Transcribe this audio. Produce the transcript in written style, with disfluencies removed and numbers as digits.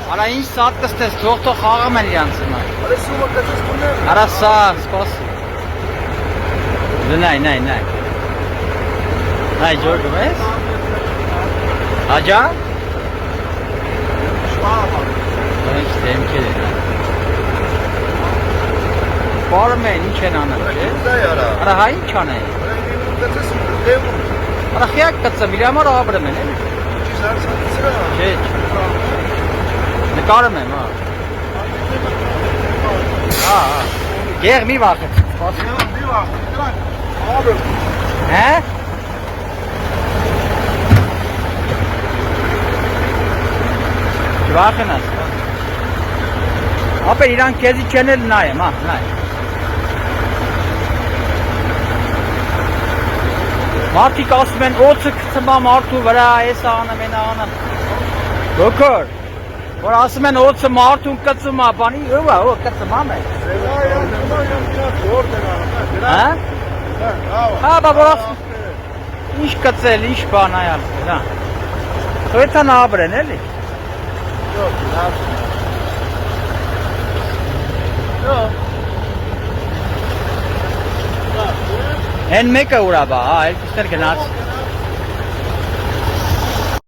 Արա ինչ սատ կստես, թող խաղում են իրանց հիմա։ Արա սումը կծես կուներ։ Արա սա, սպասի։ Նայ։ Նայ ջորգում ես։ Հաջա։ Շվաբա։ Ինչ դեմքեր են։ Բարում են, ինչ են անում, չէ։ Արա հա ինչ անեն։ Կծես դևում։ Արա խիակ կծեմ, իր համար աբրեմ են, էլի։ Չէ։ Նկարում եմ, հա։ Հա։ Գեղ մի վախեց։ Մի վախ, դրանք աբրեմ։ Հա։ Վախենաս։ Ապեր իրանք քեզի չեն էլ նայեմ, հա, նայ։ Մարդիկ ասում են օծը գցմա մարդու վրա, էս անեմ, են անեմ։ Դոկոր, որ ասում են օծը մարդուն կծում ա, բանի, ով կծմամ է։ Հա? Հա, բա որ ասում, ինչ կծել, ինչ բան այալ, հա։ Սոյթան աբր են, էլի։ Են մեկը ուրա բա, հա, երկուսներ գնաց։